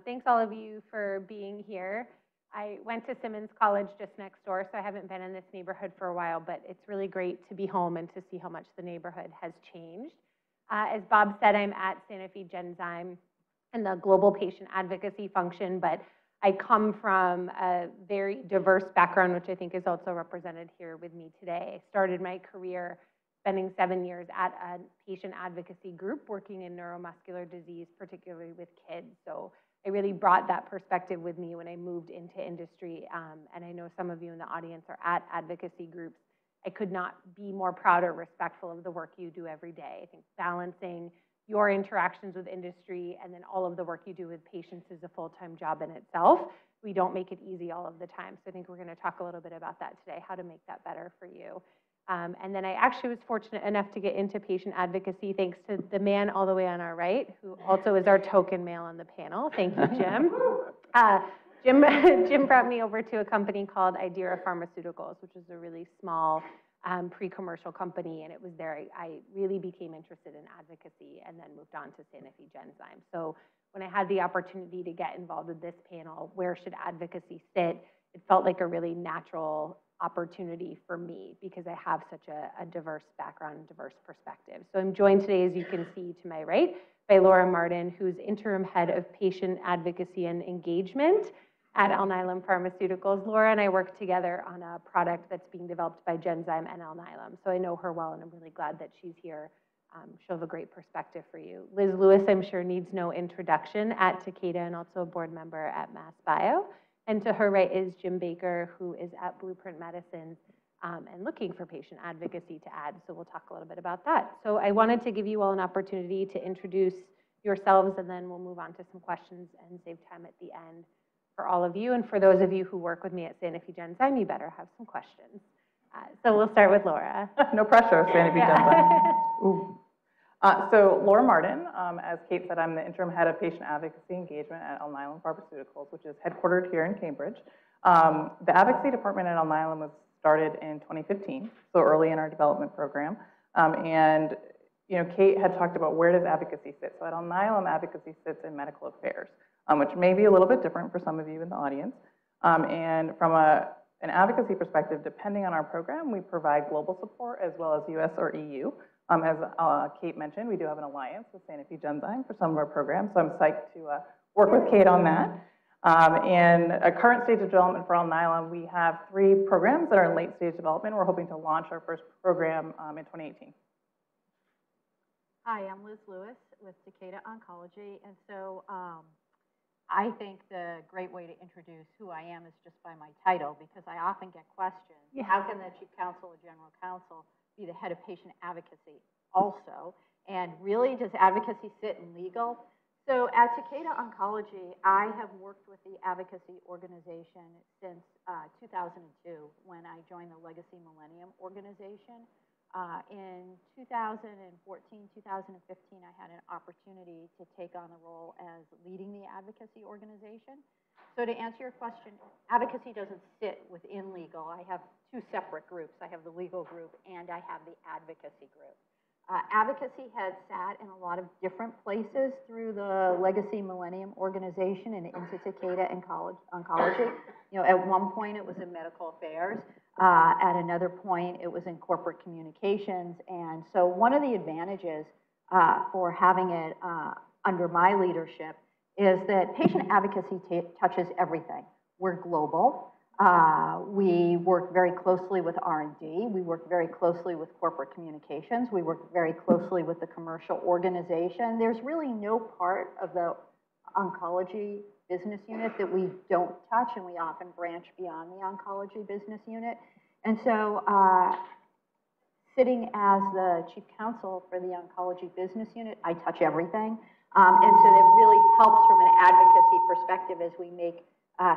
Thanks all of you for being here. I went to Simmons College just next door, so I haven't been in this neighborhood for a while, but it's really great to be home and to see how much the neighborhood has changed. As Bob said, I'm at Sanofi Genzyme in the global patient advocacy function, but I come from a very diverse background, which I think is also represented here with me today. I started my career spending 7 years at a patient advocacy group working in neuromuscular disease, particularly with kids. So I really brought that perspective with me when I moved into industry. And I know some of you in the audience are at advocacy groups. I could not be more proud or respectful of the work you do every day. I think balancing your interactions with industry and then all of the work you do with patients is a full-time job in itself. We don't make it easy all of the time. So I think we're going to talk a little bit about that today, how to make that better for you. And then I actually was fortunate enough to get into patient advocacy thanks to the man all the way on our right, who also is our token male on the panel. Thank you, Jim. Jim brought me over to a company called Idera Pharmaceuticals, which is a really small pre-commercial company. And it was there I really became interested in advocacy and then moved on to Sanofi Genzyme. So when I had the opportunity to get involved with this panel, where should advocacy sit, it felt like a really natural opportunity for me because I have such a diverse background and diverse perspective. So I'm joined today, as you can see to my right, by Laura Martin, who's interim head of patient advocacy and engagement at Alnylam Pharmaceuticals. Laura and I work together on a product that's being developed by Genzyme and Alnylam. So I know her well, and I'm really glad that she's here. She'll have a great perspective for you. Liz Lewis, I'm sure, needs no introduction at Takeda and also a board member at MassBio. And to her right is Jim Baker, who is at Blueprint Medicines and looking for patient advocacy to add. So we'll talk a little bit about that. So I wanted to give you all an opportunity to introduce yourselves, and then we'll move on to some questions and save time at the end for all of you. And for those of you who work with me at Sanofi Genzyme, you better have some questions. So we'll start with Laura. No pressure, Sanofi Genzyme. So Laura Martin, as Kate said, I'm the interim head of patient advocacy engagement at Alnylam Pharmaceuticals, which is headquartered here in Cambridge. The advocacy department at Alnylam was started in 2015, so early in our development program. And Kate had talked about where does advocacy sit. So at Alnylam, advocacy sits in medical affairs, which may be a little bit different for some of you in the audience. And from an advocacy perspective, depending on our program, we provide global support as well as US or EU. As Kate mentioned, we do have an alliance with Sanofi Genzyme for some of our programs, so I'm psyched to work with Kate on that. And a current stage of development for Alnylam, we have 3 programs that are in late stage development. We're hoping to launch our first program in 2018. Hi, I'm Liz Lewis with Takeda Oncology, and so I think the great way to introduce who I am is just by my title, because I often get questions. Yeah. How can the chief counsel or general counsel be the head of patient advocacy also? And really, does advocacy sit in legal? So at Takeda Oncology, I have worked with the advocacy organization since 2002 when I joined the Legacy Millennium organization. In 2014, 2015, I had an opportunity to take on the role as leading the advocacy organization. So to answer your question, advocacy doesn't sit within legal. I have 2 separate groups. I have the legal group and I have the advocacy group. Advocacy has sat in a lot of different places through the Legacy Millennium organization and into Takeda Oncology. At one point it was in medical affairs. At another point it was in corporate communications. And so one of the advantages for having it under my leadership is that patient advocacy touches everything. We're global. We work very closely with R&D. We work very closely with corporate communications. We work very closely with the commercial organization. There's really no part of the oncology business unit that we don't touch, and we often branch beyond the oncology business unit. And so sitting as the chief counsel for the oncology business unit, I touch everything. And so that really helps from an advocacy perspective as we make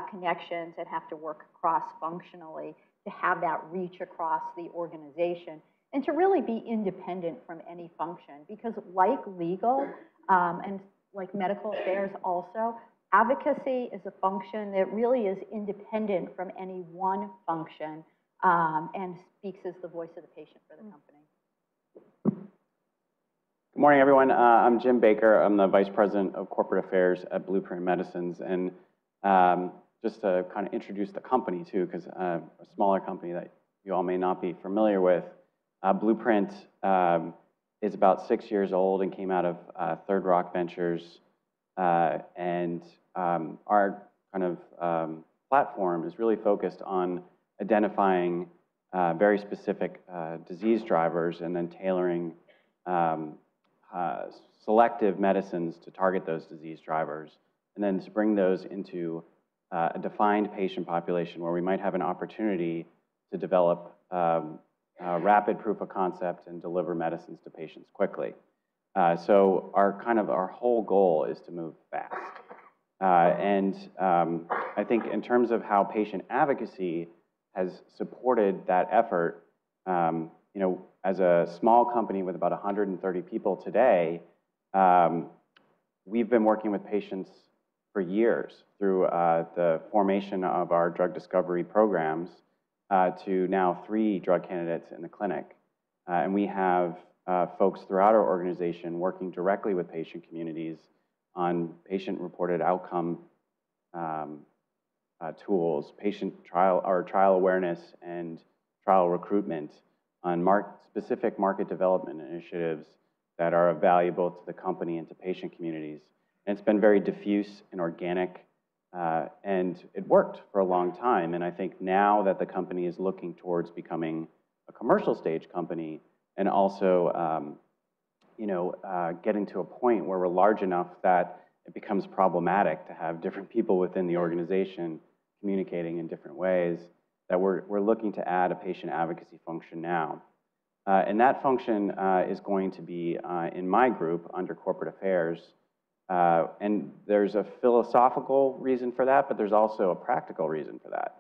connections and have to work cross-functionally to have that reach across the organization and to really be independent from any function. Because like legal and like medical affairs also, advocacy is a function that really is independent from any one function and speaks as the voice of the patient for the company. Good Morning, everyone. I'm Jim Baker. I'm the Vice President of Corporate Affairs at Blueprint Medicines. And just to kind of introduce the company, too, because a smaller company that you all may not be familiar with, Blueprint is about 6 years old and came out of Third Rock Ventures. And our kind of platform is really focused on identifying very specific disease drivers and then tailoring selective medicines to target those disease drivers, and then to bring those into a defined patient population where we might have an opportunity to develop rapid proof of concept and deliver medicines to patients quickly. So our whole goal is to move fast. I think in terms of how patient advocacy has supported that effort, you know, as a small company with about 130 people today, we've been working with patients for years through the formation of our drug discovery programs to now 3 drug candidates in the clinic. And we have folks throughout our organization working directly with patient communities on patient-reported outcome tools, trial awareness and trial recruitment, on specific market development initiatives that are valuable to the company and to patient communities. And it's been very diffuse and organic, and it worked for a long time. And I think now that the company is looking towards becoming a commercial stage company and also getting to a point where we're large enough that it becomes problematic to have different people within the organization communicating in different ways, that we're looking to add a patient advocacy function now. And that function is going to be in my group under corporate affairs. And there's a philosophical reason for that, but there's also a practical reason for that.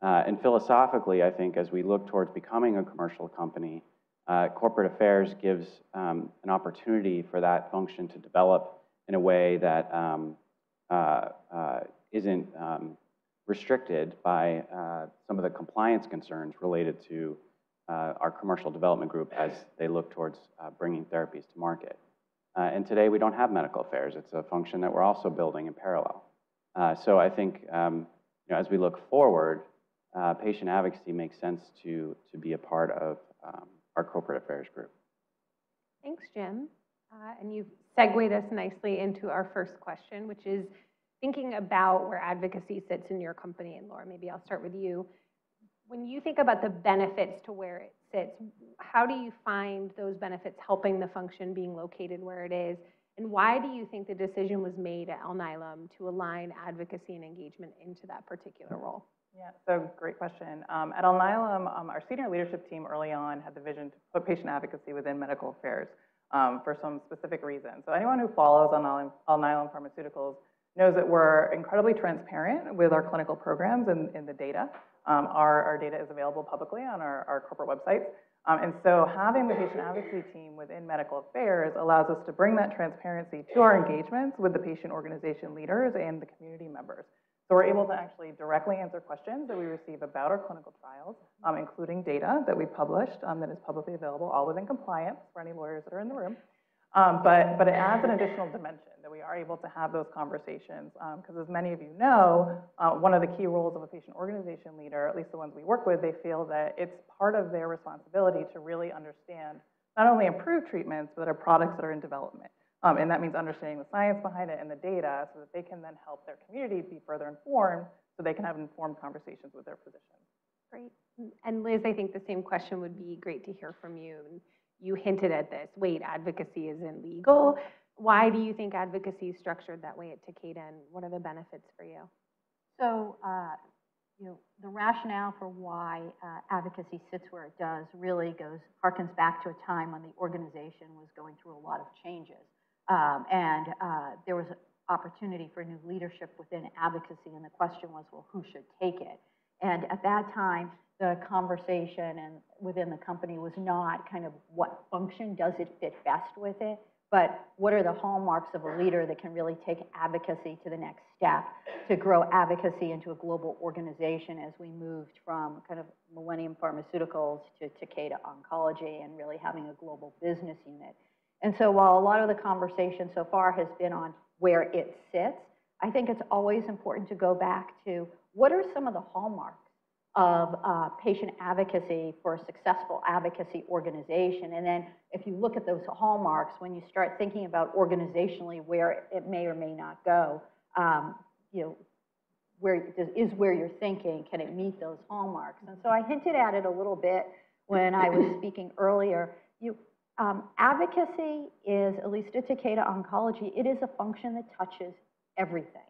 And philosophically, I think as we look towards becoming a commercial company, corporate affairs gives an opportunity for that function to develop in a way that isn't restricted by some of the compliance concerns related to our commercial development group as they look towards bringing therapies to market. And today we don't have medical affairs. It's a function that we're also building in parallel. So I think as we look forward, patient advocacy makes sense to be a part of our corporate affairs group. Thanks, Jim. And you've segued us nicely into our first question, which is thinking about where advocacy sits in your company. And Laura, maybe I'll start with you. When you think about the benefits to where it sits, how do you find those benefits helping the function being located where it is? And why do you think the decision was made at Alnylam to align advocacy and engagement into that particular role? Yeah, so great question. At Alnylam, our senior leadership team early on had the vision to put patient advocacy within medical affairs for some specific reasons. So anyone who follows Alnylam Pharmaceuticals knows that we're incredibly transparent with our clinical programs and the data. Our data is available publicly on our corporate websites. And so having the patient advocacy team within medical affairs allows us to bring that transparency to our engagements with the patient organization leaders and the community members. So we're able to actually directly answer questions that we receive about our clinical trials, including data that we published that is publicly available, all within compliance for any lawyers that are in the room. But it adds an additional dimension that we are able to have those conversations. Because as many of you know, one of the key roles of a patient organization leader, at least the ones we work with, they feel that it's part of their responsibility to really understand not only improved treatments, but our products that are in development. And that means understanding the science behind it and the data so that they can then help their community be further informed so they can have informed conversations with their physicians. Great. And Liz, I think the same question would be great to hear from you. You hinted at this. Wait, advocacy isn't legal. Why do you think advocacy is structured that way at Takeda, and what are the benefits for you? So, the rationale for why advocacy sits where it does really harkens back to a time when the organization was going through a lot of changes. And there was opportunity for new leadership within advocacy, and the question was, well, who should take it? And at that time, the conversation and within the company was not kind of what function does it fit best with it, but what are the hallmarks of a leader that can really take advocacy to the next step to grow advocacy into a global organization as we moved from kind of Millennium Pharmaceuticals to Takeda Oncology and really having a global business unit. And so while a lot of the conversation so far has been on where it sits, I think it's always important to go back to what are some of the hallmarks of patient advocacy for a successful advocacy organization. And then if you look at those hallmarks, when you start thinking about organizationally where it may or may not go, you know, where you're thinking, can it meet those hallmarks? And so I hinted at it a little bit when I was speaking earlier. Advocacy is, at least at Takeda Oncology, it is a function that touches everything.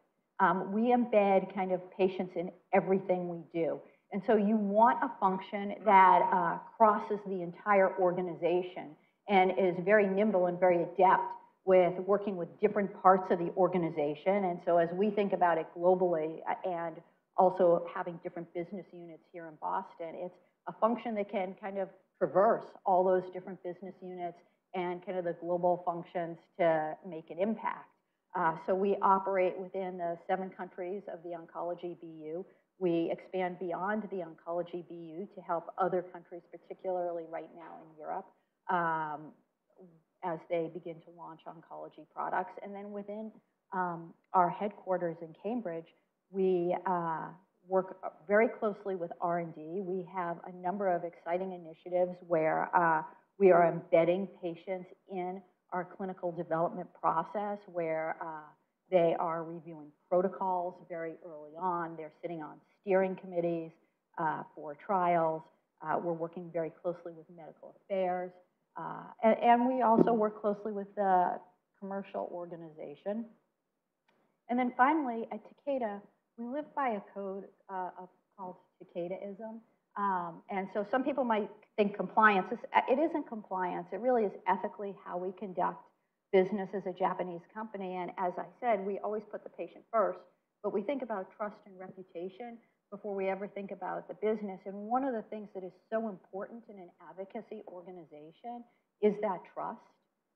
We embed kind of patients in everything we do. And so you want a function that crosses the entire organization and is very nimble and very adept with working with different parts of the organization. And so as we think about it globally and also having different business units here in Boston, it's a function that can kind of traverse all those different business units and kind of the global functions to make an impact. So we operate within the 7 countries of the Oncology BU. We expand beyond the Oncology BU to help other countries, particularly right now in Europe, as they begin to launch oncology products. And then within our headquarters in Cambridge, we work very closely with R&D. We have a number of exciting initiatives where we are embedding patients in our clinical development process, where they are reviewing protocols very early on. They're sitting on steering committees for trials. We're working very closely with medical affairs. And we also work closely with the commercial organization. And then finally, at Takeda, we live by a code called Takedaism. And so some people might think compliance. It isn't compliance. It really is ethically how we conduct business as a Japanese company. And as I said, we always put the patient first, but we think about trust and reputation before we ever think about the business. And one of the things that is so important in an advocacy organization is that trust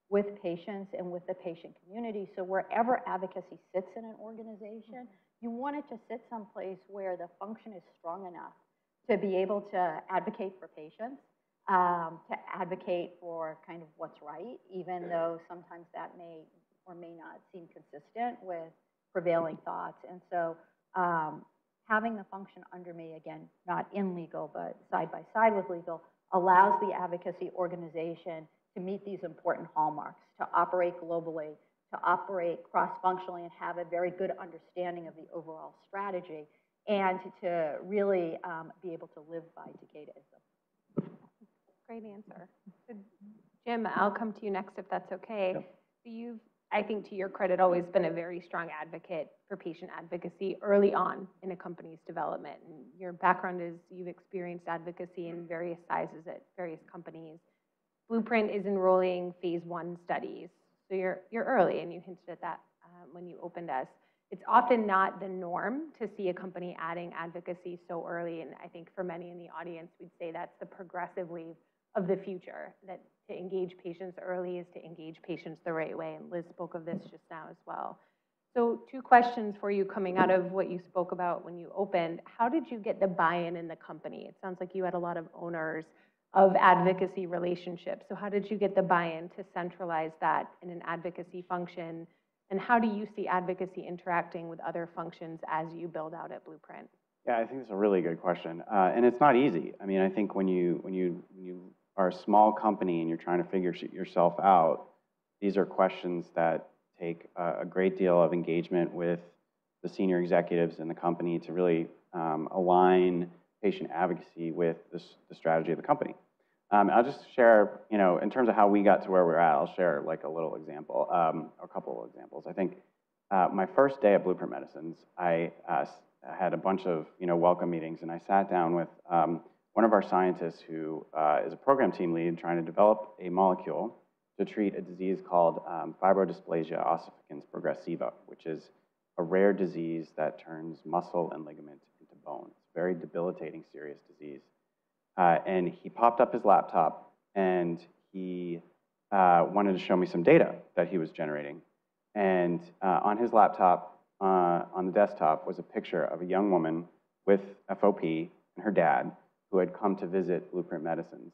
with patients and with the patient community. So wherever advocacy sits in an organization, you want it to sit someplace where the function is strong enough to be able to advocate for patients, to advocate for kind of what's right, even though sometimes that may or may not seem consistent with prevailing thoughts. And so having the function under me, again, not in legal, but side by side with legal, allows the advocacy organization to meet these important hallmarks, to operate globally, to operate cross-functionally and have a very good understanding of the overall strategy, and to really be able to live by Takedaism. Great answer. So, Jim, I'll come to you next if that's okay. Yep. So you've, I think to your credit, always been a very strong advocate for patient advocacy early on in a company's development. And your background is you've experienced advocacy in various sizes at various companies. Blueprint is enrolling phase 1 studies. So you're early, and you hinted at that when you opened us. It's often not the norm to see a company adding advocacy so early, and I think for many in the audience, we'd say that's the progressive wave of the future, that to engage patients early is to engage patients the right way, and Liz spoke of this just now as well. So 2 questions for you coming out of what you spoke about when you opened. How did you get the buy-in in the company? It sounds like you had a lot of owners of advocacy relationships. So how did you get the buy-in to centralize that in an advocacy function? And how do you see advocacy interacting with other functions as you build out at Blueprint? Yeah, I think it's a really good question, and it's not easy. I mean, I think when you are a small company and you're trying to figure yourself out, these are questions that take a great deal of engagement with the senior executives in the company to really align patient advocacy with the strategy of the company. I'll just share, in terms of how we got to where we're at, I'll share like a little example, a couple of examples. I think my first day at Blueprint Medicines, I had a bunch of, welcome meetings, and I sat down with one of our scientists who is a program team lead trying to develop a molecule to treat a disease called fibrodysplasia ossificans progressiva, which is a rare disease that turns muscle and ligament into bone. It's a very debilitating, serious disease. And he popped up his laptop, and he wanted to show me some data that he was generating. And on his laptop, on the desktop, was a picture of a young woman with FOP and her dad who had come to visit Blueprint Medicines.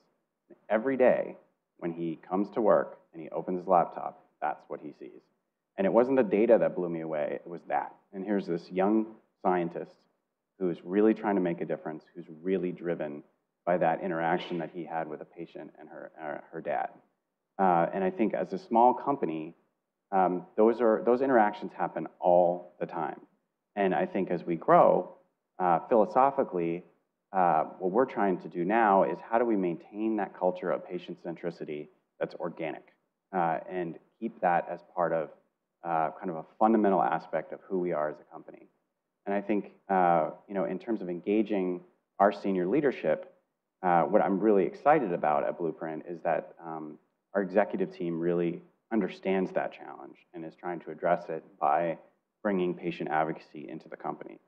Every day when he comes to work and he opens his laptop, that's what he sees. And it wasn't the data that blew me away, it was that. And here's this young scientist who's really trying to make a difference, who's really driven by that interaction that he had with a patient and her dad. And I think as a small company, those interactions happen all the time. And I think as we grow, philosophically, what we're trying to do now is how do we maintain that culture of patient centricity that's organic and keep that as part of kind of a fundamental aspect of who we are as a company. And I think, in terms of engaging our senior leadership, what I'm really excited about at Blueprint is that our executive team really understands that challenge and is trying to address it by bringing patient advocacy into the company.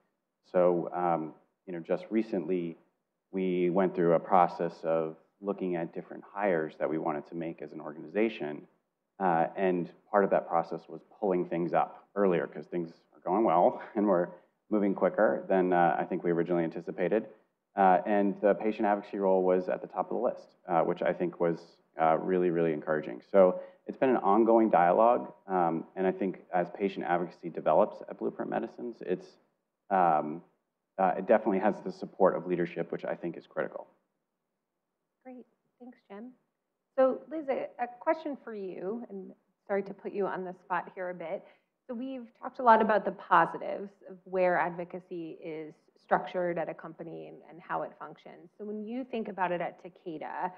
So, just recently, we went through a process of looking at different hires that we wanted to make as an organization. And part of that process was pulling things up earlier because things are going well and we're moving quicker than I think we originally anticipated. And the patient advocacy role was at the top of the list, which I think was really, really encouraging. So it's been an ongoing dialogue. And I think as patient advocacy develops at Blueprint Medicines, it definitely has the support of leadership, which I think is critical. Great. Thanks, Jim. So Liz, a question for you, and sorry to put you on the spot here a bit. So we've talked a lot about the positives of where advocacy is structured at a company and how it functions. So when you think about it at Takeda,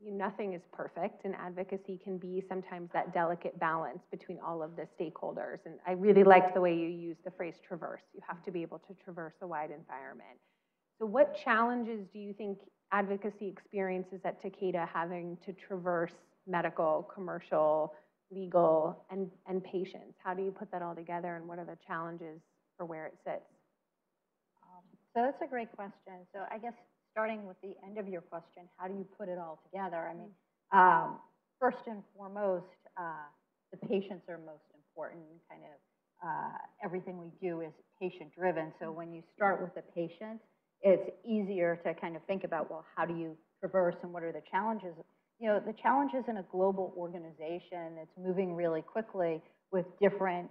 nothing is perfect, and advocacy can be sometimes that delicate balance between all of the stakeholders. And I really liked the way you used the phrase traverse. You have to be able to traverse a wide environment. So what challenges do you think advocacy experiences at Takeda having to traverse medical, commercial, legal, and patients? How do you put that all together, and what are the challenges for where it sits? So that's a great question. So I guess starting with the end of your question, how do you put it all together? I mean, first and foremost, the patients are most important. Kind of everything we do is patient-driven. So when you start with the patient, it's easier to kind of think about, well, how do you traverse and what are the challenges? The challenges in a global organization that's moving really quickly with different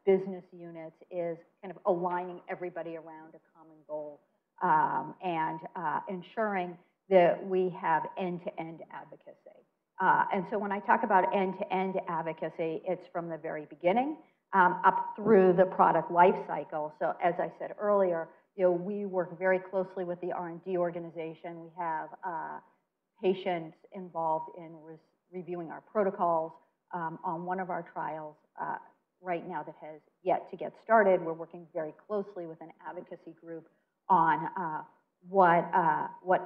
business units is kind of aligning everybody around a common goal and ensuring that we have end-to-end advocacy. And so when I talk about end-to-end advocacy, it's from the very beginning up through the product life cycle. So as I said earlier, we work very closely with the R&D organization. We have patients involved in reviewing our protocols on one of our trials right now that has yet to get started. We're working very closely with an advocacy group on what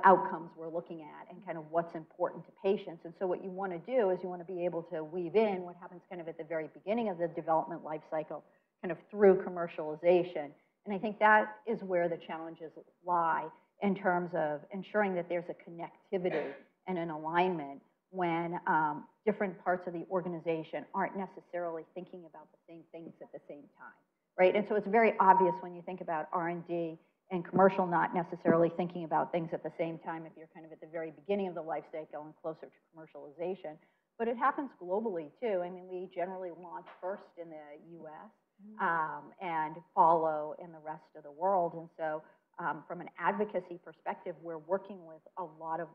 outcomes we're looking at and kind of what's important to patients. And so what you want to do is you want to be able to weave in what happens kind of at the very beginning of the development life cycle, kind of through commercialization. And I think that is where the challenges lie in terms of ensuring that there's a connectivity and an alignment when different parts of the organization aren't necessarily thinking about the same things at the same time, right? And so it's very obvious when you think about R&D and commercial not necessarily thinking about things at the same time if you're kind of at the very beginning of the life cycle and closer to commercialization. But it happens globally too. I mean, we generally launch first in the US and follow in the rest of the world. And so from an advocacy perspective, we're working with a lot of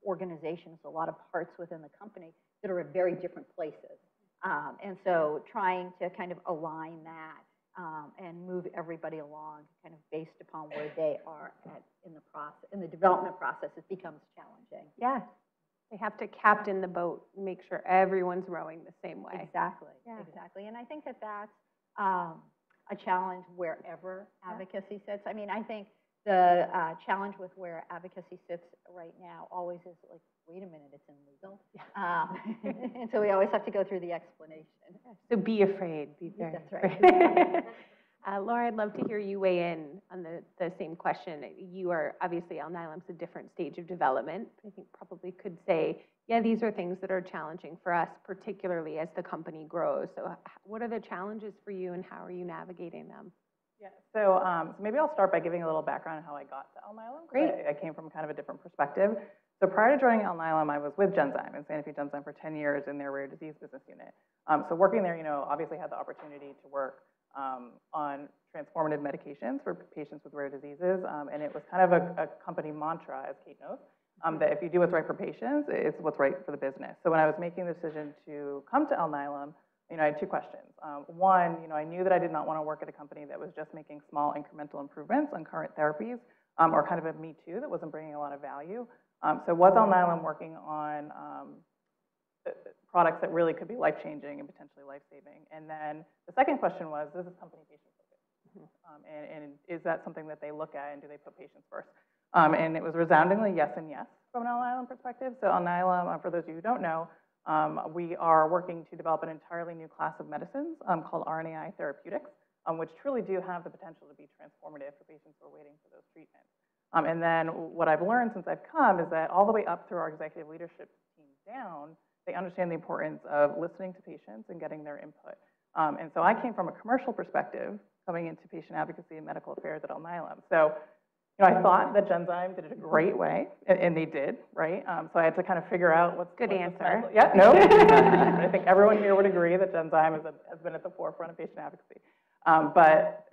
organizations, a lot of parts within the company that are at very different places. And so trying to kind of align that and move everybody along kind of based upon where they are in the process, in the development process, it becomes challenging. Yeah. They have to captain the boat and make sure everyone's rowing the same way. Exactly. Yeah. Exactly. And I think that that's a challenge wherever advocacy sits. I mean, I think the challenge with where advocacy sits right now always is like, wait a minute, it's illegal. And so we always have to go through the explanation. So be afraid. Be very That's right. afraid. Laura, I'd love to hear you weigh in on the same question. You are obviously Alnylam's a different stage of development. I think probably could say, yeah, these are things that are challenging for us, particularly as the company grows. So what are the challenges for you and how are you navigating them? Yeah, so maybe I'll start by giving a little background on how I got to Alnylam. Great. I came from kind of a different perspective. So prior to joining Alnylam, I was with Genzyme and Sanofi Genzyme for 10 years in their rare disease business unit. So working there, obviously had the opportunity to work on transformative medications for patients with rare diseases. And it was kind of a company mantra, as Kate knows, that if you do what's right for patients, it's what's right for the business. So when I was making the decision to come to Alnylam, I had two questions. One, I knew that I did not want to work at a company that was just making small incremental improvements on current therapies, or kind of a me too that wasn't bringing a lot of value. So was Alnylam working on products that really could be life-changing and potentially life-saving? And then the second question was, is this company patient-focused? And is that something that they look at, and do they put patients first? And it was resoundingly yes and yes from an Alnylam perspective. So Alnylam, for those of you who don't know, we are working to develop an entirely new class of medicines called RNAi therapeutics, which truly do have the potential to be transformative for patients who are waiting for those treatments. And then what I've learned since I've come is that all the way up through our executive leadership team down, they understand the importance of listening to patients and getting their input. And so I came from a commercial perspective, coming into patient advocacy and medical affairs at Alnylam. So I thought that Genzyme did it a great way, and they did, right? So I had to kind of figure out what's good answer. Yeah, no. I think everyone here would agree that Genzyme has been at the forefront of patient advocacy. But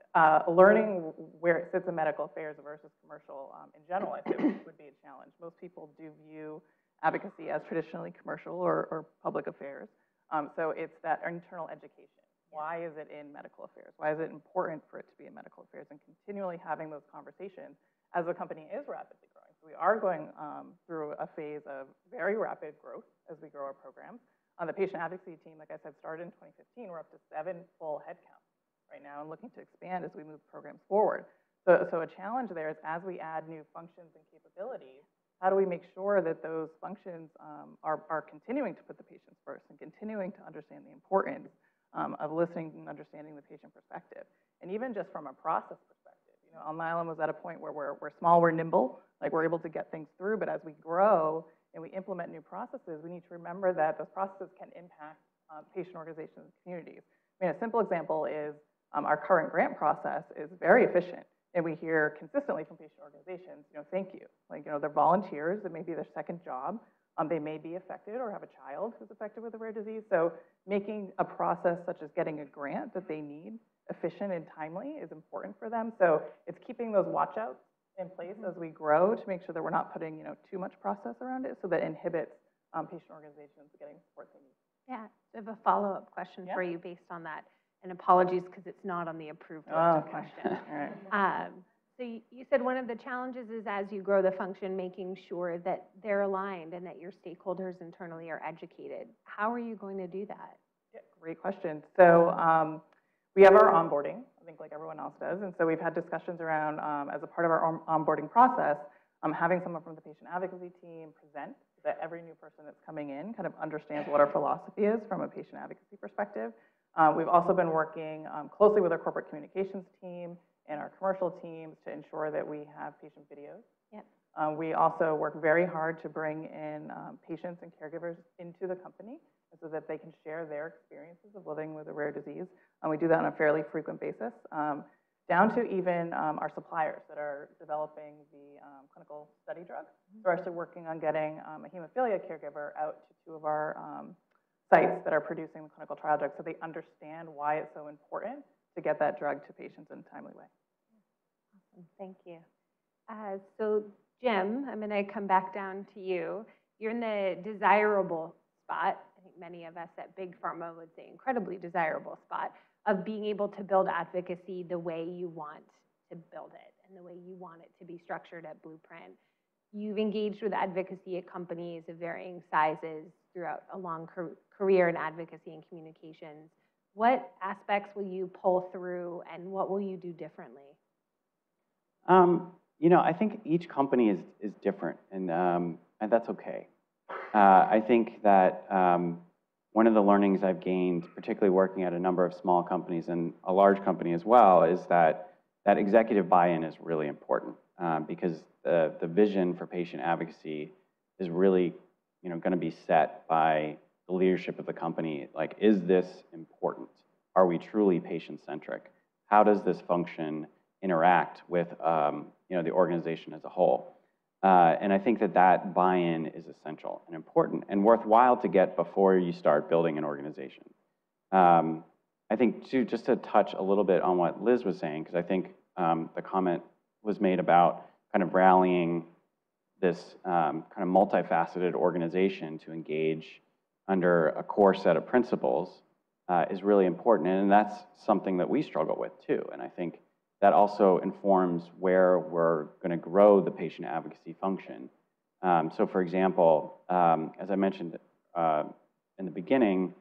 learning where it sits in medical affairs versus commercial in general, I think would be a challenge. Most people do view advocacy as traditionally commercial or public affairs. So it's that internal education. Why is it in medical affairs? Why is it important for it to be in medical affairs? And continually having those conversations as the company is rapidly growing. So we are going through a phase of very rapid growth as we grow our programs. The patient advocacy team, like I said, started in 2015. We're up to 7 full headcount right now and looking to expand as we move programs forward. So a challenge there is as we add new functions and capabilities, how do we make sure that those functions are continuing to put the patients first and continuing to understand the importance of listening and understanding the patient perspective? And even just from a process perspective, Alnylam was at a point where we're small, we're nimble, like we're able to get things through, but as we grow and we implement new processes, we need to remember that those processes can impact patient organizations and communities. I mean, a simple example is our current grant process is very efficient. And we hear consistently from patient organizations, thank you. Like, they're volunteers. It may be their second job. They may be affected or have a child who's affected with a rare disease. So making a process such as getting a grant that they need efficient and timely is important for them. So it's keeping those watch-outs in place as we grow to make sure that we're not putting, too much process around it so that inhibits patient organizations getting the support they need. Yeah, I have a follow-up question for you based on that. And apologies because it's not on the approved list of questions. All right. So you said one of the challenges is as you grow the function, making sure that they're aligned and that your stakeholders internally are educated. How are you going to do that? Yeah, great question. So we have our onboarding, I think like everyone else does. And so we've had discussions around, as a part of our onboarding process, having someone from the patient advocacy team present so that every new person that's coming in kind of understands what our philosophy is from a patient advocacy perspective. We've also been working closely with our corporate communications team and our commercial teams to ensure that we have patient videos. Yep. We also work very hard to bring in patients and caregivers into the company so that they can share their experiences of living with a rare disease. We do that on a fairly frequent basis, down to even our suppliers that are developing the clinical study drugs. So we're actually working on getting a hemophilia caregiver out to 2 of our sites that are producing the clinical trial drugs so they understand why it's so important to get that drug to patients in a timely way. Awesome. Thank you. So Jim, I'm going to come back down to you. You're in the desirable spot, I think many of us at Big Pharma would say incredibly desirable spot, of being able to build advocacy the way you want to build it and the way you want it to be structured at Blueprint. You've engaged with advocacy at companies of varying sizes throughout a long career in advocacy and communications. What aspects will you pull through and what will you do differently? I think each company is different and that's okay. I think that one of the learnings I've gained, particularly working at a number of small companies and a large company as well, is that executive buy-in is really important because the vision for patient advocacy is really going to be set by the leadership of the company. Like, is this important? Are we truly patient-centric? How does this function interact with the organization as a whole? And I think that that buy-in is essential and important and worthwhile to get before you start building an organization. I think just to touch a little bit on what Liz was saying, because I think the comment was made about kind of rallying this kind of multifaceted organization to engage under a core set of principles is really important. And that's something that we struggle with too. And I think that also informs where we're going to grow the patient advocacy function. So for example, as I mentioned in the beginning,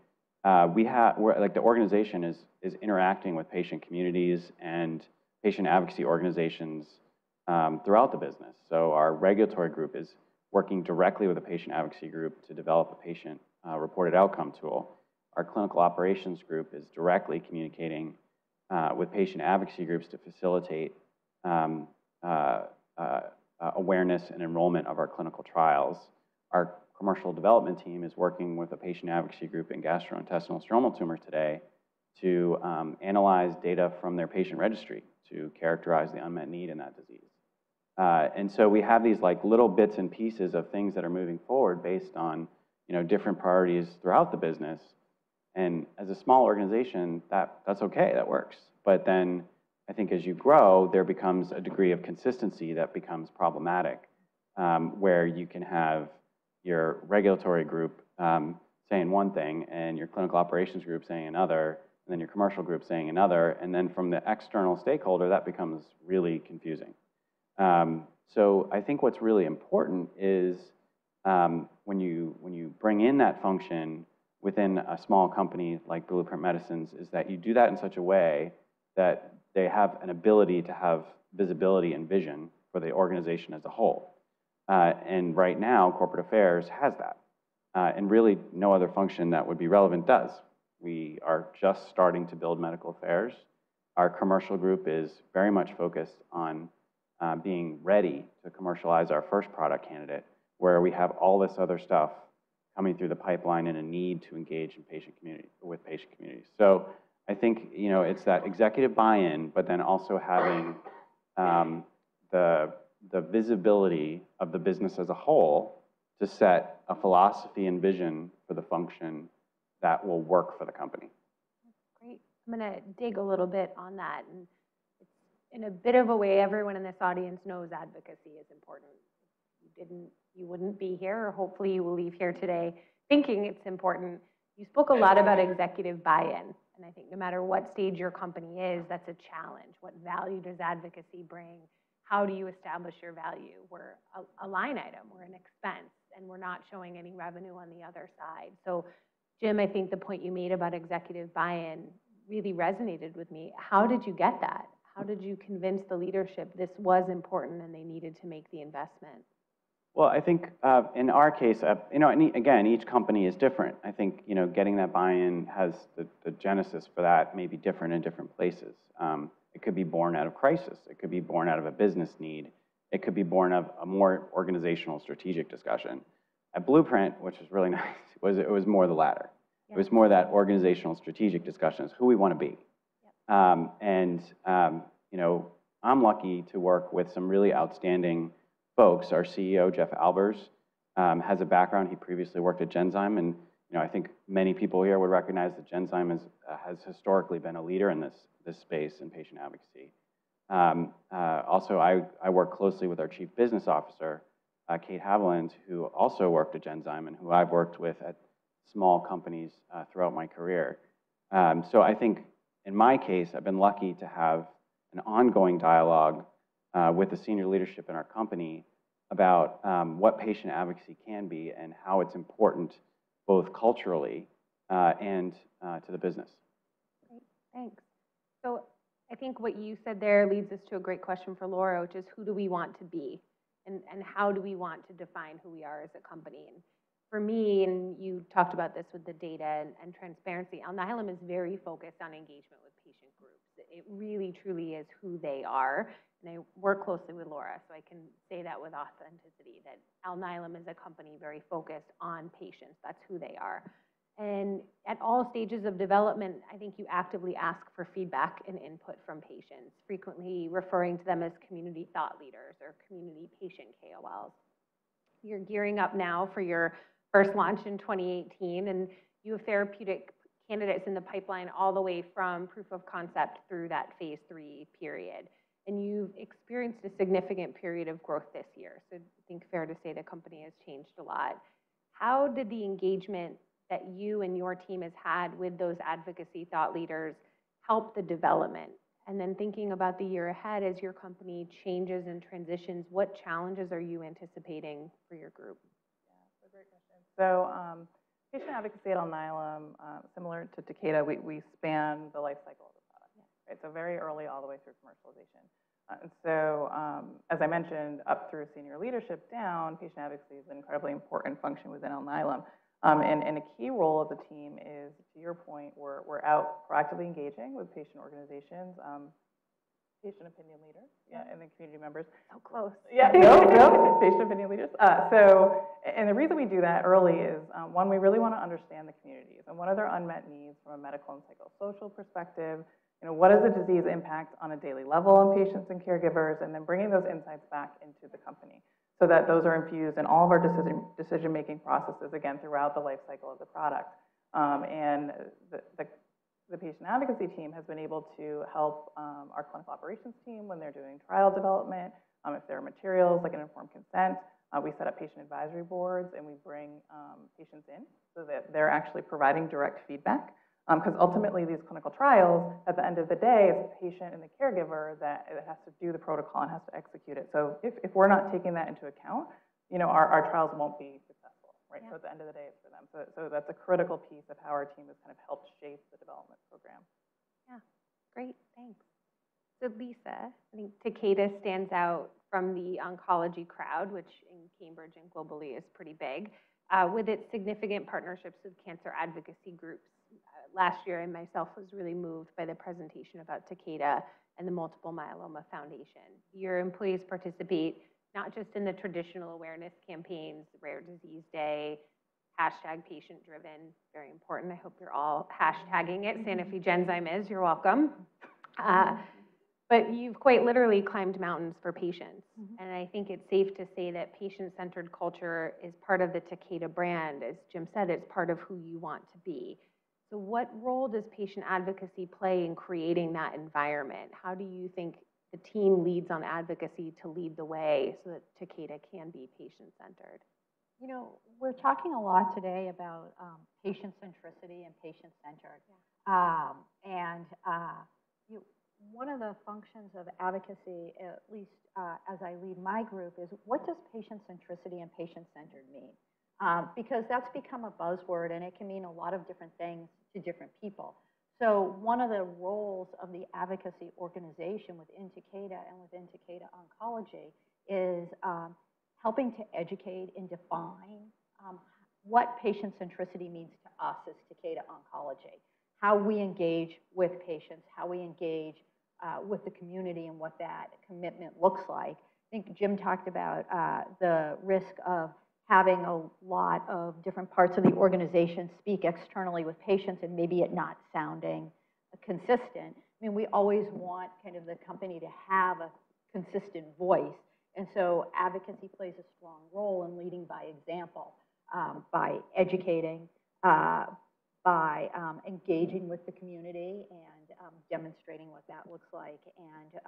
the organization is interacting with patient communities and patient advocacy organizations throughout the business. So our regulatory group is working directly with a patient advocacy group to develop a patient reported outcome tool. Our clinical operations group is directly communicating with patient advocacy groups to facilitate awareness and enrollment of our clinical trials. Our commercial development team is working with a patient advocacy group in gastrointestinal stromal tumors today to analyze data from their patient registry to characterize the unmet need in that disease. And so we have these like little bits and pieces of things that are moving forward based on different priorities throughout the business. And as a small organization, that's okay, that works. But then I think as you grow, there becomes a degree of consistency that becomes problematic, where you can have your regulatory group saying one thing and your clinical operations group saying another, and then your commercial group saying another, and then from the external stakeholder, that becomes really confusing. So I think what's really important is when you bring in that function within a small company like Blueprint Medicines, is that you do that in such a way that they have an ability to have visibility and vision for the organization as a whole. And right now, corporate affairs has that. And really, no other function that would be relevant does. We are just starting to build medical affairs. Our commercial group is very much focused on being ready to commercialize our first product candidate, where we have all this other stuff coming through the pipeline and a need to engage in patient communities. So I think it's that executive buy-in, but then also having the visibility of the business as a whole to set a philosophy and vision for the function that will work for the company. Great. I'm going to dig a little bit on that. And in a bit of a way, everyone in this audience knows advocacy is important. You wouldn't be here, or hopefully you will leave here today thinking it's important. You spoke a lot about executive buy-in, and I think no matter what stage your company is, that's a challenge. What value does advocacy bring? How do you establish your value? We're a line item, we're an expense, and we're not showing any revenue on the other side. So Jim, I think the point you made about executive buy-in really resonated with me. How did you get that? How did you convince the leadership this was important and they needed to make the investment? Well, I think in our case, again, each company is different. I think getting that buy-in has the genesis for that may be different in different places. It could be born out of crisis. It could be born out of a business need. It could be born of a more organizational strategic discussion. At Blueprint, which was really nice, it was more the latter. Yeah. It was more that organizational strategic discussions, who we want to be. Yep. I'm lucky to work with some really outstanding folks. Our CEO, Jeff Albers, has a background. He previously worked at Genzyme, and I think many people here would recognize that Genzyme has historically been a leader in this space in patient advocacy. Also, I work closely with our Chief Business Officer, Kate Haviland, who also worked at Genzyme and who I've worked with at small companies throughout my career. So I think in my case, I've been lucky to have an ongoing dialogue with the senior leadership in our company about what patient advocacy can be and how it's important both culturally and to the business. Great, thanks. So I think what you said there leads us to a great question for Laura, which is who do we want to be? And how do we want to define who we are as a company? And for me, and you talked about this with the data and transparency, Alnylam is very focused on engagement with patient groups. It really, truly is who they are. And I work closely with Laura, so I can say that with authenticity, that Alnylam is a company very focused on patients. That's who they are. And at all stages of development, I think you actively ask for feedback and input from patients, frequently referring to them as community thought leaders or community patient KOLs. You're gearing up now for your first launch in 2018, and you have therapeutic candidates in the pipeline all the way from proof of concept through that phase 3 period. And you've experienced a significant period of growth this year. So I think fair to say the company has changed a lot. How did the engagement that you and your team has had with those advocacy thought leaders help the development? And then thinking about the year ahead as your company changes and transitions, what challenges are you anticipating for your group? Yeah, that's a great question. So patient advocacy at Alnylam, similar to Takeda, we span the life cycle of the product, right? So very early all the way through commercialization. And so, as I mentioned, up through senior leadership down, patient advocacy is an incredibly important function within Alnylam. And a key role of the team is, to your point, we're out proactively engaging with patient organizations, patient opinion leaders, and then community members. So close. Yeah, no, patient opinion leaders. And the reason we do that early is, one, we really want to understand the communities and what are their unmet needs from a medical and psychosocial perspective. You know, what does the disease impact on a daily level on patients and caregivers, and then bringing those insights back into the company so that those are infused in all of our decision-making processes, again, throughout the life cycle of the product. And the patient advocacy team has been able to help our clinical operations team when they're doing trial development. If there are materials like an informed consent, we set up patient advisory boards and we bring patients in so that they're actually providing direct feedback. Because ultimately these clinical trials, at the end of the day, it's the patient and the caregiver that has to do the protocol and has to execute it. So if we're not taking that into account, you know, our trials won't be successful, right? Yeah. So at the end of the day, it's for them. So that's a critical piece of how our team has kind of helped shape the development program. Yeah, great, thanks. So Lisa, I think Takeda stands out from the oncology crowd, which in Cambridge and globally is pretty big, with its significant partnerships with cancer advocacy groups. Last year, I myself was really moved by the presentation about Takeda and the Multiple Myeloma Foundation. Your employees participate not just in the traditional awareness campaigns, Rare Disease Day, hashtag patient driven, very important. I hope you're all hashtagging it. Sanofi Genzyme is, you're welcome. But you've quite literally climbed mountains for patients. And I think it's safe to say that patient-centered culture is part of the Takeda brand. As Jim said, it's part of who you want to be. So what role does patient advocacy play in creating that environment? How do you think the team leads on advocacy to lead the way so that Takeda can be patient-centered? You know, we're talking a lot today about patient centricity and patient-centered. One of the functions of advocacy, at least as I lead my group, is what does patient centricity and patient-centered mean? Because that's become a buzzword and it can mean a lot of different things to different people. So one of the roles of the advocacy organization within Takeda and within Takeda Oncology is helping to educate and define what patient centricity means to us as Takeda Oncology, how we engage with patients, how we engage with the community and what that commitment looks like. I think Jim talked about the risk of having a lot of different parts of the organization speak externally with patients and maybe it not sounding consistent. I mean, we always want kind of the company to have a consistent voice. And so advocacy plays a strong role in leading by example, by educating, by engaging with the community and demonstrating what that looks like, and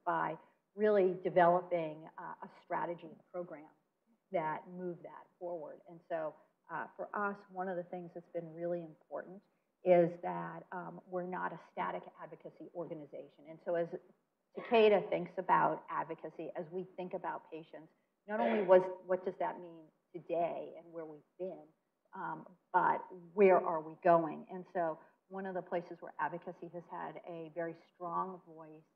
by really developing a strategy and program that move that forward. And so for us, one of the things that's been really important is that we're not a static advocacy organization. And so as Takeda thinks about advocacy, as we think about patients, not only what does that mean today and where we've been, but where are we going? And so one of the places where advocacy has had a very strong voice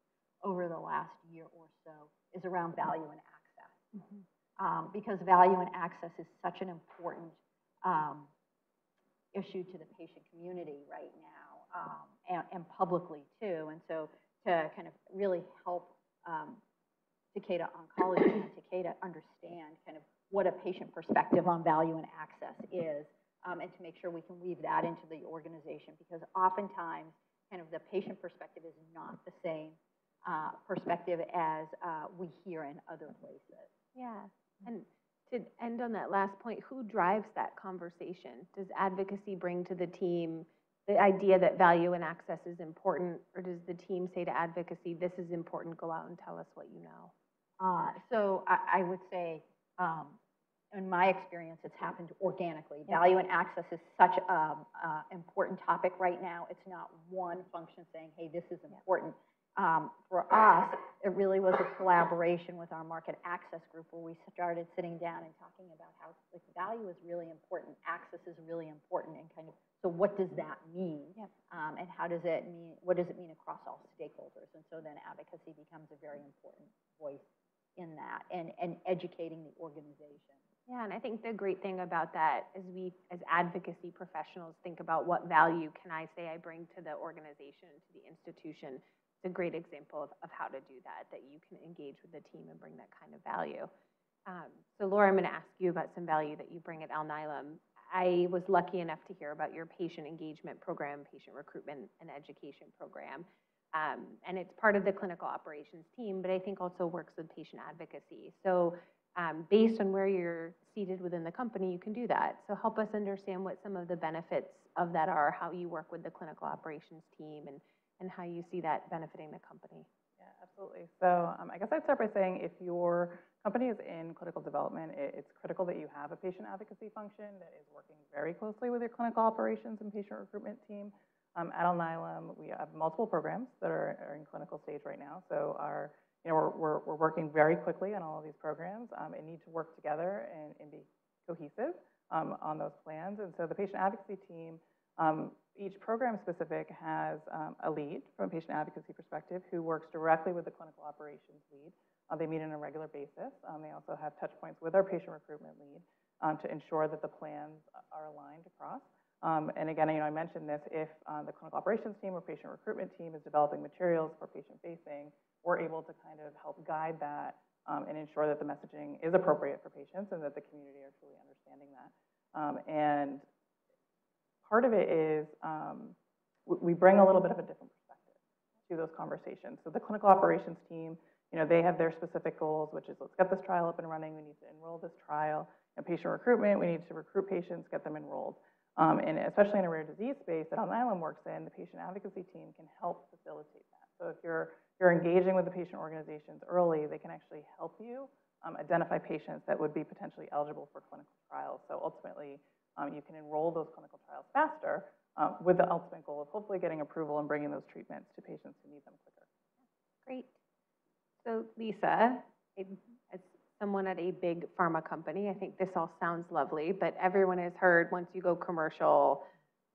over the last year or so is around value and access. Because value and access is such an important issue to the patient community right now, and publicly too. And so to kind of really help Takeda Oncology and Takeda understand kind of what a patient perspective on value and access is and to make sure we can weave that into the organization, because oftentimes kind of the patient perspective is not the same perspective as we hear in other places. Yeah, and to end on that last point, who drives that conversation? Does advocacy bring to the team the idea that value and access is important, or does the team say to advocacy, this is important, go out and tell us what you know? So I would say, in my experience, it's happened organically. Yeah. Value and access is such an important topic right now. It's not one function saying, hey, this is important. For us, it really was a collaboration with our market access group where we started sitting down and talking about how value is really important, access is really important, and kind of, so what does that mean? Yep. And how does it mean, what does it mean across all stakeholders? And so then advocacy becomes a very important voice in that, and educating the organization. Yeah, and I think the great thing about that is we, as advocacy professionals, think about what value can I say I bring to the organization, to the institution. It's a great example of how to do that, that you can engage with the team and bring that kind of value. So Laura, I'm going to ask you about some value that you bring at Alnylam. I was lucky enough to hear about your patient engagement program, patient recruitment and education program. And it's part of the clinical operations team, but I think also works with patient advocacy. So based on where you're seated within the company, you can do that. So help us understand what some of the benefits of that are, how you work with the clinical operations team, and how you see that benefiting the company. Yeah, absolutely. So I guess I'd start by saying if your company is in clinical development, it's critical that you have a patient advocacy function that is working very closely with your clinical operations and patient recruitment team. At Alnylam, we have multiple programs that are in clinical stage right now. So we're working very quickly on all of these programs and need to work together and be cohesive on those plans. And so the patient advocacy team, each program specific has a lead from a patient advocacy perspective who works directly with the clinical operations lead. They meet on a regular basis. They also have touch points with our patient recruitment lead to ensure that the plans are aligned across. And again, I mentioned this, if the clinical operations team or patient recruitment team is developing materials for patient facing, we're able to kind of help guide that and ensure that the messaging is appropriate for patients and that the community are truly understanding that. And part of it is we bring a little bit of a different perspective to those conversations. So the clinical operations team, they have their specific goals, which is let's get this trial up and running. We need to enroll this trial. And patient recruitment, we need to recruit patients, get them enrolled. And especially in a rare disease space that Alnylam works in, the patient advocacy team can help facilitate that. So if you're engaging with the patient organizations early, they can actually help you identify patients that would be potentially eligible for clinical trials. So ultimately, you can enroll those clinical trials faster with the ultimate goal of hopefully getting approval and bringing those treatments to patients who need them quicker. Great. So Lisa, as someone at a big pharma company, I think this all sounds lovely, but everyone has heard once you go commercial,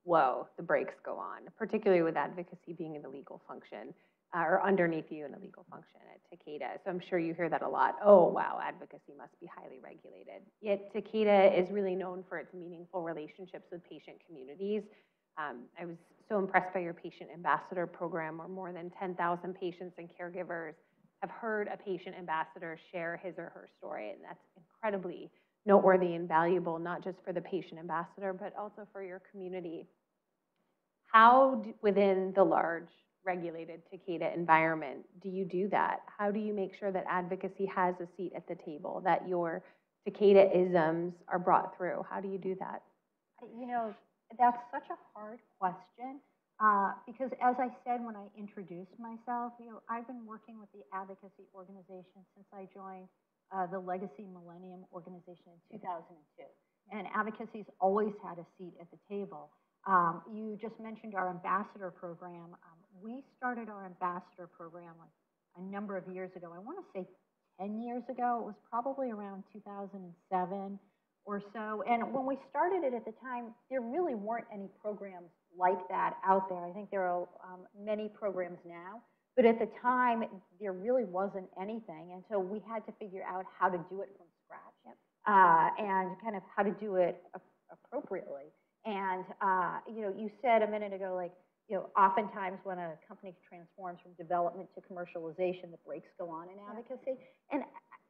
whoa, the brakes go on, particularly with advocacy being in the legal function or underneath you in a legal function at Takeda. So I'm sure you hear that a lot. Oh, wow, advocacy must be highly regulated. Yet Takeda is really known for its meaningful relationships with patient communities. I was so impressed by your patient ambassador program, where more than 10,000 patients and caregivers have heard a patient ambassador share his or her story. And that's incredibly noteworthy and valuable, not just for the patient ambassador, but also for your community. How, within the large regulated Takeda environment, do you do that? How do you make sure that advocacy has a seat at the table, that your Takeda-isms are brought through? How do you do that? That's such a hard question. Because as I said when I introduced myself, I've been working with the advocacy organization since I joined the Legacy Millennium organization in 2002. And advocacy's always had a seat at the table. You just mentioned our ambassador program. We started our ambassador program like a number of years ago. I want to say 10 years ago. It was probably around 2007 or so. And when we started it at the time, there really weren't any programs like that out there. I think there are many programs now, but at the time, there really wasn't anything. And so we had to figure out how to do it from scratch and kind of how to do it appropriately. And, you said a minute ago, oftentimes when a company transforms from development to commercialization, the brakes go on in advocacy. And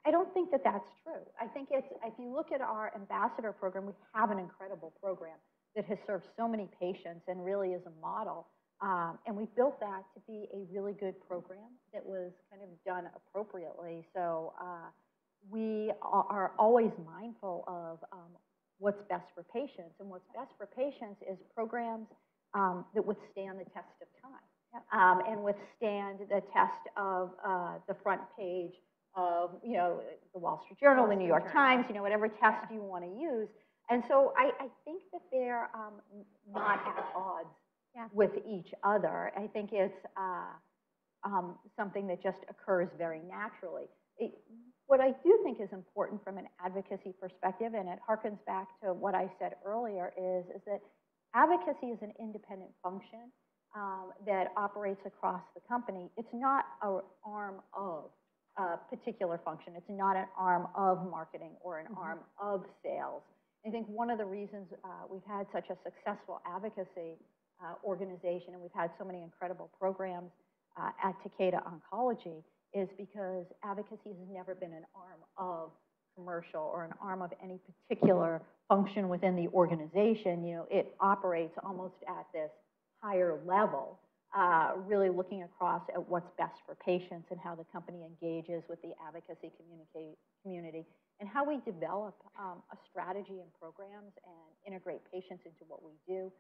I don't think that that's true. I think if you look at our ambassador program, we have an incredible program. that has served so many patients and really is a model. And we built that to be a really good program that was kind of done appropriately. So we are always mindful of what's best for patients. And what's best for patients is programs that withstand the test of time and withstand the test of the front page of, you know, the Wall Street Journal, the New York Times, you know, whatever test you want to use. And so I think that they're not at odds with each other. I think it's something that just occurs very naturally. What I do think is important from an advocacy perspective, and it harkens back to what I said earlier, is that advocacy is an independent function that operates across the company. It's not an arm of a particular function. It's not an arm of marketing or an arm of sales. I think one of the reasons we've had such a successful advocacy organization, and we've had so many incredible programs at Takeda Oncology, is because advocacy has never been an arm of commercial or an arm of any particular function within the organization. You know, it operates almost at this higher level, really looking across at what's best for patients and how the company engages with the advocacy community and how we develop a strategy and programs and integrate patients into what we do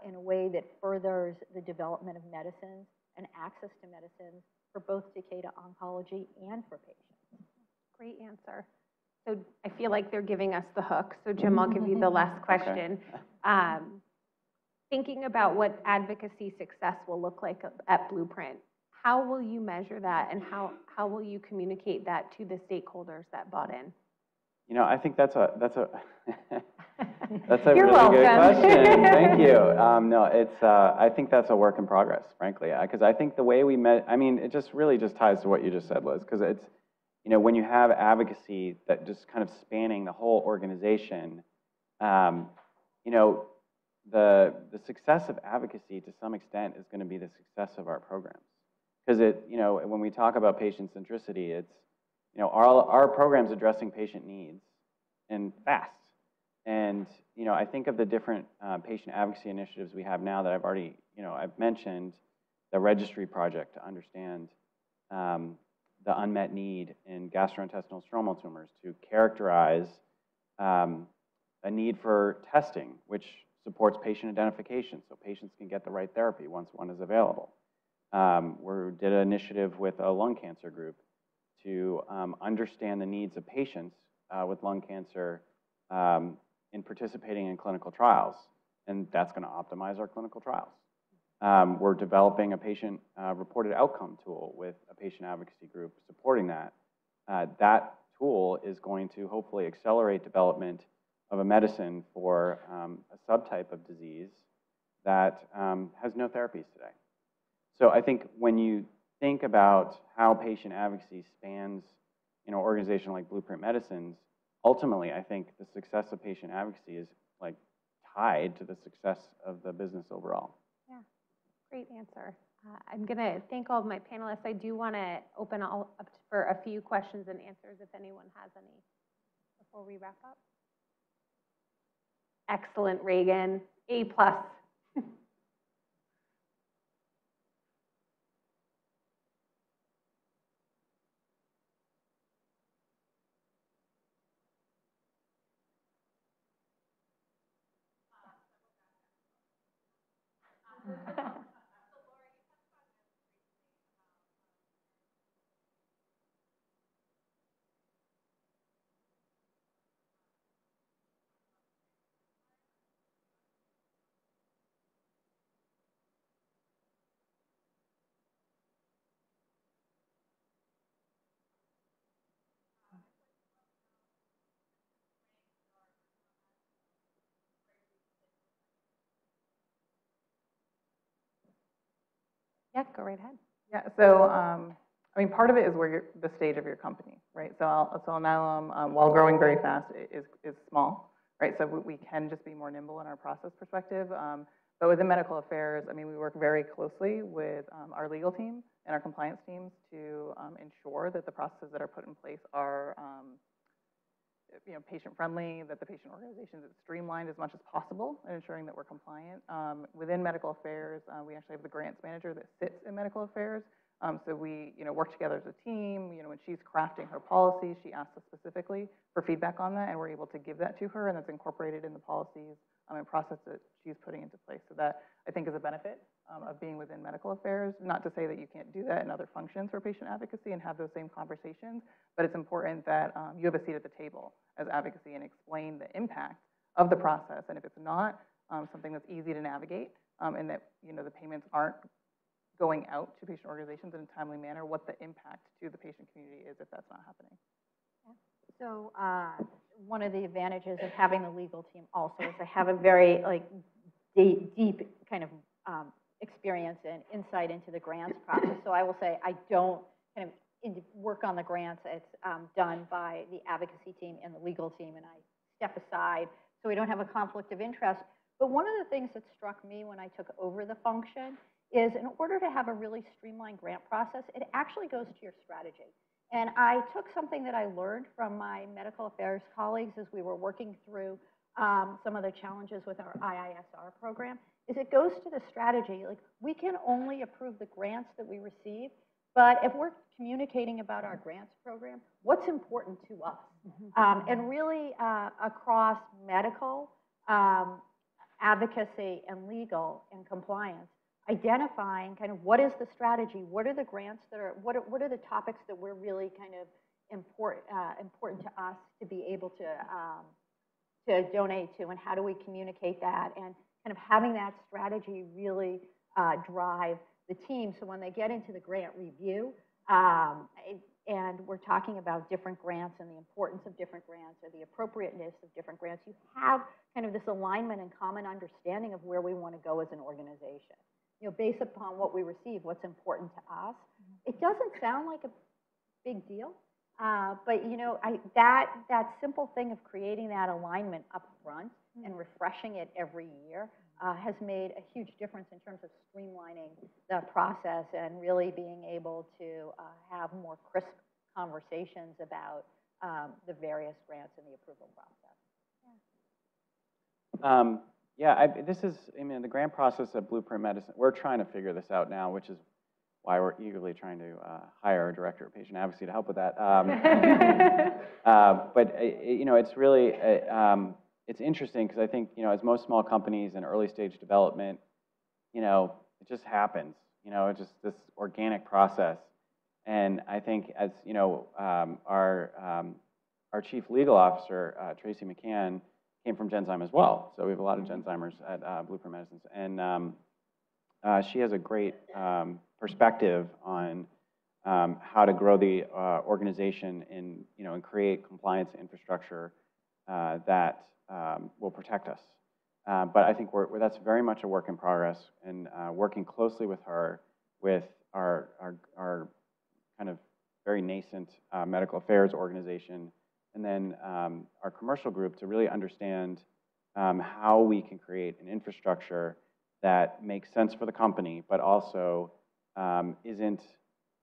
in a way that furthers the development of medicines and access to medicines for both Takeda Oncology and for patients. Great answer. So I feel like they're giving us the hook. So Jim, I'll give you the last question. Okay. Thinking about what advocacy success will look like at Blueprint, how will you measure that, and how will you communicate that to the stakeholders that bought in? You know, I think that's a that's a You're really welcome. good question. Thank you. No, it's I think that's a work in progress, frankly, because I think the way we met, I mean, it just really just ties to what you just said, Liz, because it's, you know, when you have advocacy that just kind of spanning the whole organization, you know, the success of advocacy to some extent is going to be the success of our programs, because it, you know, when we talk about patient centricity, it's, you know, our programs addressing patient needs and fast. And, you know, I think of the different patient advocacy initiatives we have now that I've already, you know, I've mentioned the registry project to understand the unmet need in gastrointestinal stromal tumors, to characterize a need for testing, which supports patient identification so patients can get the right therapy once one is available. We did an initiative with a lung cancer group to understand the needs of patients with lung cancer in participating in clinical trials, and that's going to optimize our clinical trials. We're developing a patient-reported outcome tool with a patient advocacy group supporting that. That tool is going to hopefully accelerate development of a medicine for a subtype of disease that has no therapies today. So I think when you think about how patient advocacy spans, you know, an organization like Blueprint Medicines, ultimately, I think the success of patient advocacy is like tied to the success of the business overall. Yeah, great answer. I'm going to thank all of my panelists. I do want to open all up for a few questions and answers if anyone has any before we wrap up. Excellent, Reagan. A+. Yeah, go right ahead. Yeah, so I mean, part of it is where the stage of your company, right? So Alnylam, while growing very fast, is small, right? So we can just be more nimble in our process perspective. But within medical affairs, I mean, we work very closely with our legal team and our compliance teams to ensure that the processes that are put in place are patient-friendly, that the patient organizations is streamlined as much as possible, and ensuring that we're compliant. Within medical affairs, we actually have the grants manager that sits in medical affairs. So we, work together as a team. When she's crafting her policies, she asks us specifically for feedback on that, and we're able to give that to her, and that's incorporated in the policies and process that she's putting into place. So that, I think, is a benefit of being within medical affairs. Not to say that you can't do that in other functions for patient advocacy and have those same conversations, but it's important that you have a seat at the table as advocacy and explain the impact of the process. And if it's not something that's easy to navigate, and that the payments aren't going out to patient organizations in a timely manner, what the impact to the patient community is if that's not happening. So one of the advantages of having the legal team also is I have a very deep kind of experience and insight into the grants process. So I will say I don't kind of work on the grants. It's done by the advocacy team and the legal team, and I step aside so we don't have a conflict of interest. But one of the things that struck me when I took over the function is in order to have a really streamlined grant process, it actually goes to your strategy. And I took something that I learned from my medical affairs colleagues as we were working through some of the challenges with our IISR program, is it goes to the strategy. Like, we can only approve the grants that we receive, but if we're communicating about our grants program, what's important to us? And really across medical, advocacy, and legal and compliance, identifying kind of what is the strategy, what are the grants that are, what are the topics that we're really kind of important to us to be able to donate to, and how do we communicate that, and kind of having that strategy really drive the team. So when they get into the grant review, and we're talking about different grants and the importance of different grants or the appropriateness of different grants, you have kind of this alignment and common understanding of where we want to go as an organization. Based upon what we receive, what's important to us. It doesn't sound like a big deal, but that simple thing of creating that alignment up front and refreshing it every year has made a huge difference in terms of streamlining the process and really being able to have more crisp conversations about the various grants and the approval process. The grant process at Blueprint Medicine, we're trying to figure this out now, which is why we're eagerly trying to hire a director of patient advocacy to help with that. But it's really, it's interesting because I think, as most small companies in early stage development, it just happens, it's just this organic process. And I think as, our chief legal officer, Tracy McCann, came from Genzyme as well. So we have a lot of Genzymers at Blueprint Medicines. And she has a great perspective on how to grow the organization and create compliance infrastructure that will protect us. But I think that's very much a work in progress, and working closely with her, with our kind of very nascent medical affairs organization, and then our commercial group, to really understand how we can create an infrastructure that makes sense for the company, but also isn't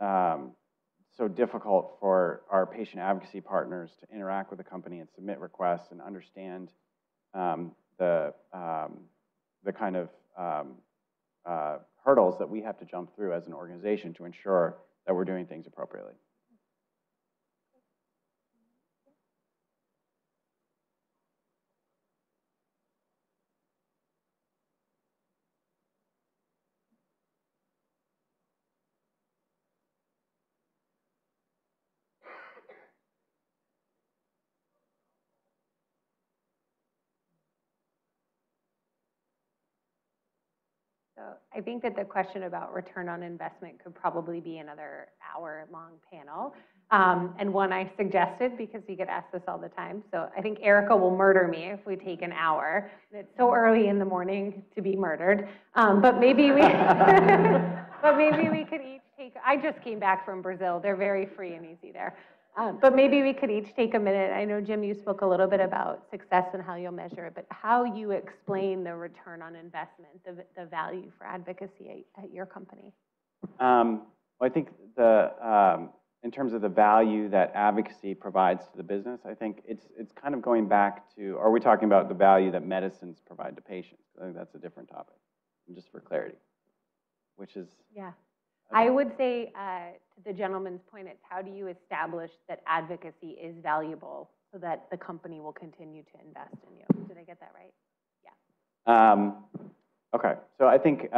so difficult for our patient advocacy partners to interact with the company and submit requests and understand the kind of hurdles that we have to jump through as an organization to ensure that we're doing things appropriately. So I think that the question about return on investment could probably be another hour-long panel, and one I suggested because we get asked this all the time. So I think Erica will murder me if we take an hour. It's so early in the morning to be murdered, but maybe we, but maybe we could each take. I just came back from Brazil. They're very free and easy there. But maybe we could each take a minute. I know, Jim, you spoke a little bit about success and how you'll measure it, but how you explain the return on investment, the value for advocacy at your company. Well, I think the in terms of the value that advocacy provides to the business, I think it's kind of going back to, are we talking about the value that medicines provide to patients? I think that's a different topic, just for clarity, which is. Yeah. Okay. I would say, to the gentleman's point, it's how do you establish that advocacy is valuable so that the company will continue to invest in you? Did I get that right? Yeah. Okay, so I think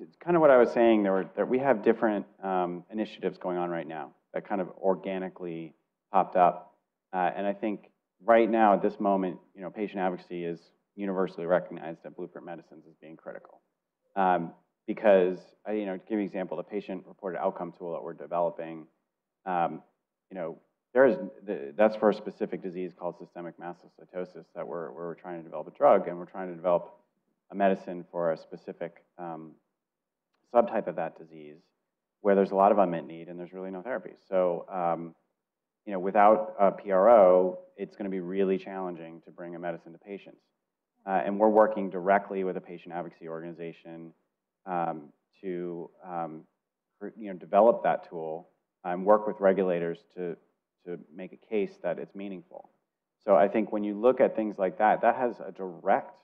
it's kind of what I was saying. That we have different initiatives going on right now that kind of organically popped up, and I think right now at this moment, patient advocacy is universally recognized at Blueprint Medicines as being critical. Because, to give you an example, the patient-reported outcome tool that we're developing, that's for a specific disease called systemic mastocytosis that we're trying to develop a drug, and we're trying to develop a medicine for a specific subtype of that disease where there's a lot of unmet need and there's really no therapy. So, without a PRO, it's going to be really challenging to bring a medicine to patients. And we're working directly with a patient advocacy organization to develop that tool and work with regulators to make a case that it's meaningful. So I think when you look at things like that, that has a direct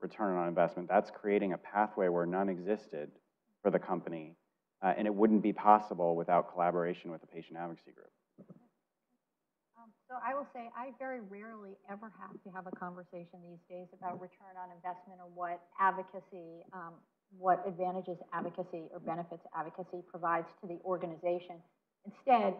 return on investment. That's creating a pathway where none existed for the company, and it wouldn't be possible without collaboration with the patient advocacy group. So I will say I very rarely ever have to have a conversation these days about return on investment or what advocacy, what advantages advocacy or benefits advocacy provides to the organization. Instead,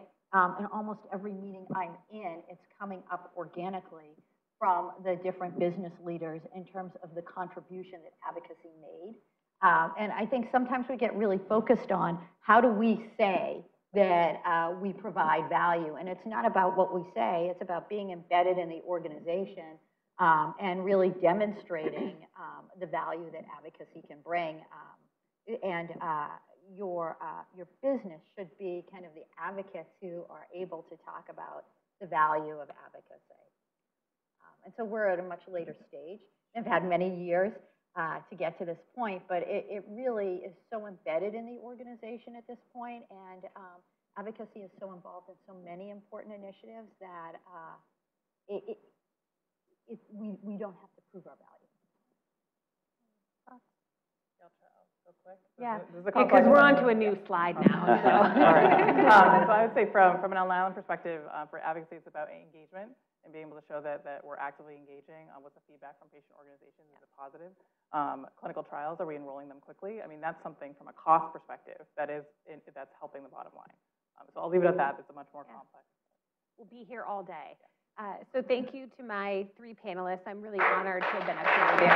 in almost every meeting I'm in, it's coming up organically from the different business leaders in terms of the contribution that advocacy made. And I think sometimes we get really focused on how do we say that we provide value. And it's not about what we say, it's about being embedded in the organization and really demonstrating the value that advocacy can bring. Your business should be kind of the advocates who are able to talk about the value of advocacy. And so we're at a much later stage. I've had many years to get to this point, but it really is so embedded in the organization at this point, and advocacy is so involved in so many important initiatives that we don't have to prove our value. Yeah, because we're on to a new slide now. So. All right. So I would say from an Alnylam perspective, for advocacy, it's about engagement and being able to show that we're actively engaging with the feedback from patient organizations is a positive. Clinical trials, are we enrolling them quickly? I mean, that's something from a cost perspective that's helping the bottom line. So I'll leave it at that. It's a much more complex. We'll be here all day. So thank you to my three panelists. I'm really honored to have been up here with you.